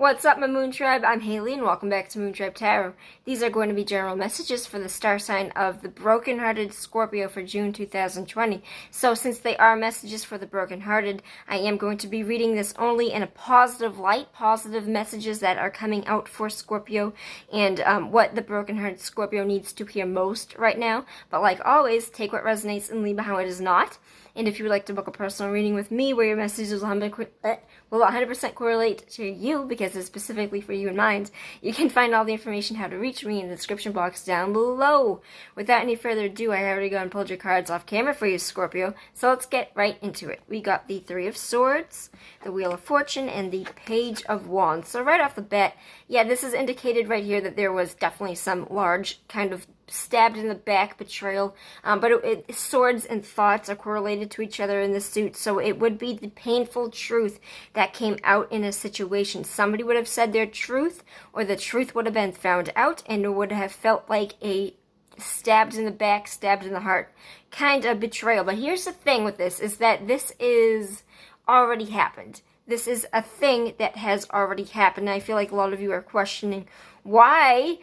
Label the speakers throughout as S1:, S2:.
S1: What's up, my Moon Tribe? I'm Haley, and welcome back to Moon Tribe Tarot. These are going to be general messages for the star sign of the broken-hearted Scorpio for June 2020. So since they are messages for the broken-hearted, I am going to be reading this only in a positive light, positive messages that are coming out for Scorpio, and what the broken-hearted Scorpio needs to hear most right now. But like always, take what resonates and leave behind what is not. And if you would like to book a personal reading with me where your messages will 100% correlate to you because it's specifically for you in mind, you can find all the information how to reach me in the description box down below. Without any further ado, I already gone and pulled your cards off camera for you, Scorpio, so let's get right into it. We got the Three of Swords, the Wheel of Fortune, and the Page of Wands. So right off the bat, yeah, this is indicated right here that there was definitely some large kind of stabbed in the back betrayal, but swords and thoughts are correlated to each other in the suit, so it would be the painful truth that came out in a situation. Somebody would have said their truth, or the truth would have been found out, and it would have felt like a stabbed in the back, stabbed in the heart kind of betrayal. But here's the thing with this, is that this is already happened. This is a thing that has already happened. And I feel like a lot of you are questioning why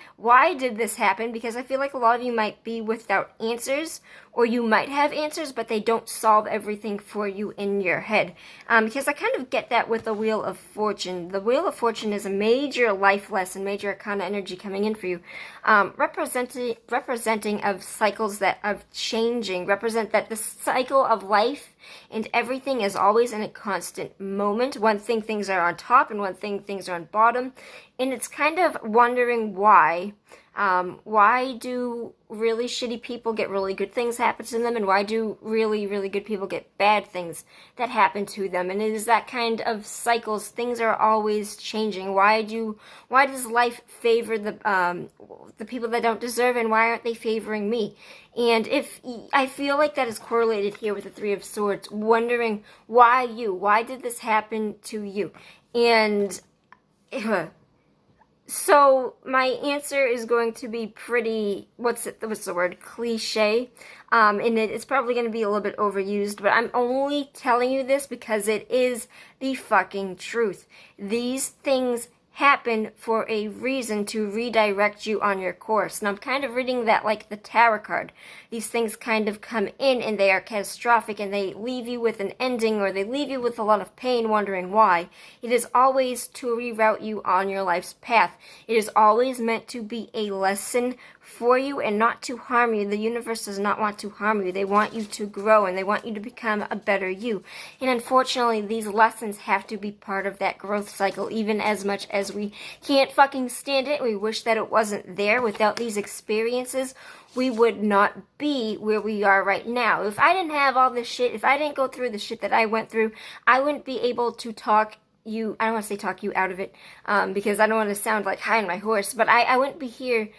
S1: did this happen? Because I feel like a lot of you might be without answers, or you might have answers, but they don't solve everything for you in your head. Because I kind of get that with the Wheel of Fortune. The Wheel of Fortune is a major life lesson, major arcana energy coming in for you, representing of cycles that are changing, represent that the cycle of life and everything is always in a constant moment. One thing things are on top, and one thing things are on bottom. And it's kind of wondering why. Why do really shitty people get really good things happen to them, and why do really, really good people get bad things that happen to them? And it is that kind of cycles. Things are always changing. Why does life favor the people that don't deserve, and why aren't they favoring me? And if I feel like that is correlated here with the Three of Swords, wondering why did this happen to you? And so my answer is going to be pretty, what's the word, cliche, and it's probably going to be a little bit overused, but I'm only telling you this because it is the fucking truth. These things happen for a reason, to redirect you on your course. And I'm kind of reading that like the tarot card. These things kind of come in and they are catastrophic, and they leave you with an ending, or they leave you with a lot of pain wondering why. It is always to reroute you on your life's path. It is always meant to be a lesson for you and not to harm you. The universe does not want to harm you. They want you to grow, and they want you to become a better you. And unfortunately, these lessons have to be part of that growth cycle, even as much as we can't fucking stand it. We wish that it wasn't there. Without these experiences, we would not be where we are right now. If I didn't have all this shit, if I didn't go through the shit that I went through, I wouldn't be able to talk you, I don't want to say talk you out of it, because I don't want to sound like high on my horse, but I wouldn't be here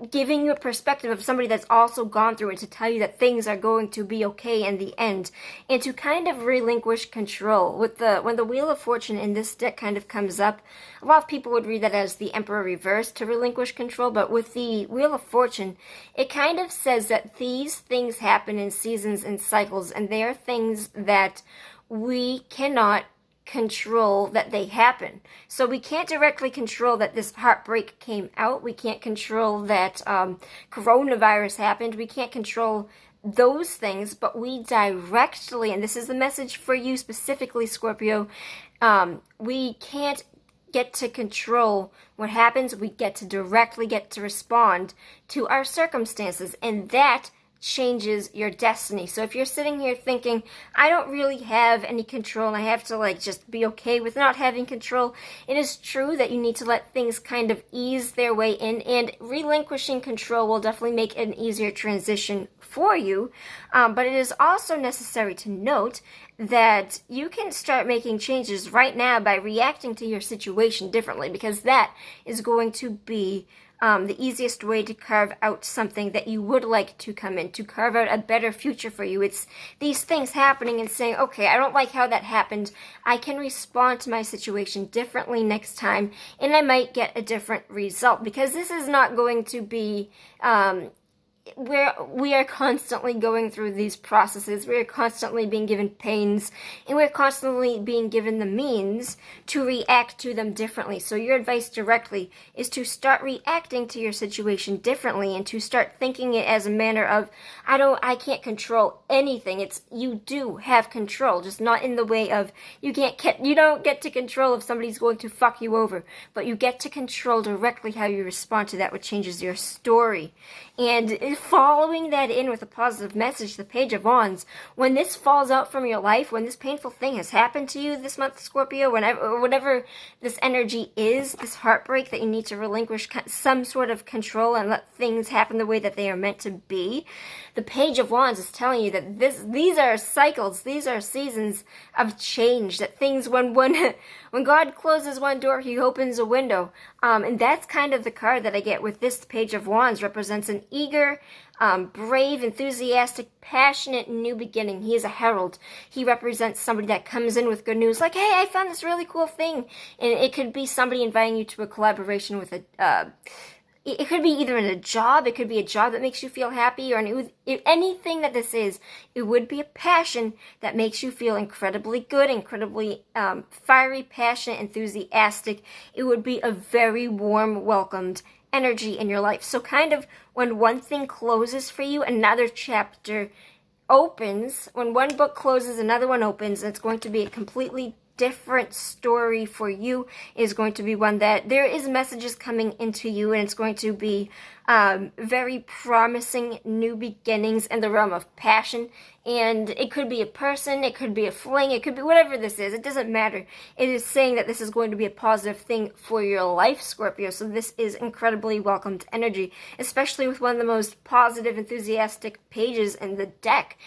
S1: giving you a perspective of somebody that's also gone through it, to tell you that things are going to be okay in the end, and to kind of relinquish control. When the Wheel of Fortune in this deck kind of comes up, a lot of people would read that as the Emperor reversed, to relinquish control, but with the Wheel of Fortune, it kind of says that these things happen in seasons and cycles, and they are things that we cannot control that they happen. So we can't directly control that this heartbreak came out. We can't control that coronavirus happened. We can't control those things, but we directly, and this is the message for you specifically, Scorpio, we can't get to control what happens. We get to respond to our circumstances, and that changes your destiny. So if you're sitting here thinking, I don't really have any control, and I have to like just be okay with not having control, it is true that you need to let things kind of ease their way in, and relinquishing control will definitely make an easier transition for you, but it is also necessary to note that you can start making changes right now by reacting to your situation differently, because that is going to be the easiest way to carve out something that you would like to come in, to carve out a better future for you. It's these things happening and saying, okay, I don't like how that happened. I can respond to my situation differently next time, and I might get a different result, because this is not going to be we are constantly going through these processes. We are constantly being given pains, and we're constantly being given the means to react to them differently. So your advice directly is to start reacting to your situation differently, and to start thinking it as a manner of, I can't control anything. It's, you do have control, just not in the way of, you don't get to control if somebody's going to fuck you over, but you get to control directly how you respond to that, which changes your story. And following that in with a positive message, the Page of Wands, when this falls out from your life, when this painful thing has happened to you this month, Scorpio, whatever this energy is, this heartbreak that you need to relinquish some sort of control and let things happen the way that they are meant to be, the Page of Wands is telling you that these are cycles, these are seasons of change, that things, when God closes one door, he opens a window. And that's kind of the card that I get with this Page of Wands. Represents an eager, brave, enthusiastic, passionate new beginning. He is a herald. He represents somebody that comes in with good news, like, hey, I found this really cool thing. And it could be somebody inviting you to a collaboration with it could be either in a job, it could be a job that makes you feel happy, or anything that this is, it would be a passion that makes you feel incredibly good, incredibly fiery, passionate, enthusiastic. It would be a very warm, welcomed energy in your life. So kind of when one thing closes for you, another chapter opens. When one book closes, another one opens, and it's going to be a completely different story for you. Is going to be one that there is messages coming into you, and it's going to be very promising new beginnings in the realm of passion. And it could be a person, it could be a fling, it could be whatever this is. It doesn't matter. It is saying that this is going to be a positive thing for your life, Scorpio. So this is incredibly welcomed energy, especially with one of the most positive, enthusiastic pages in the deck.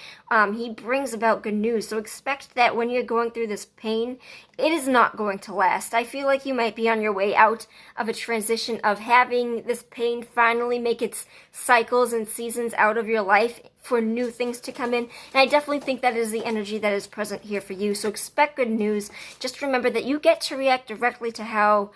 S1: He brings about good news. So expect that when you're going through this pain, it is not going to last. I feel like you might be on your way out of a transition of having this pain finally make its cycles and seasons out of your life for new things to come in. And I definitely think that is the energy that is present here for you. So expect good news. Just remember that you get to react directly to how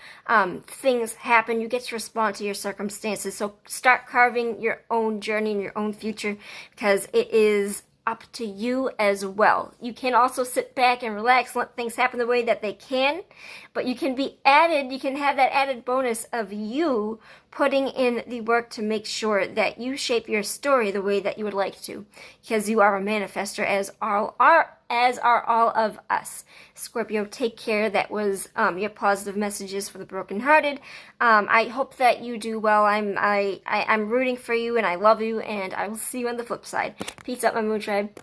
S1: things happen. You get to respond to your circumstances. So start carving your own journey and your own future, because it is up to you as well. You can also sit back and relax, let things happen the way that they can, but you can have that added bonus of you putting in the work to make sure that you shape your story the way that you would like to, because you are a manifester, as are all of us. Scorpio, take care. That was your positive messages for the brokenhearted. I hope that you do well. I'm rooting for you, and I love you, and I will see you on the flip side. Peace out, my Moon Tribe.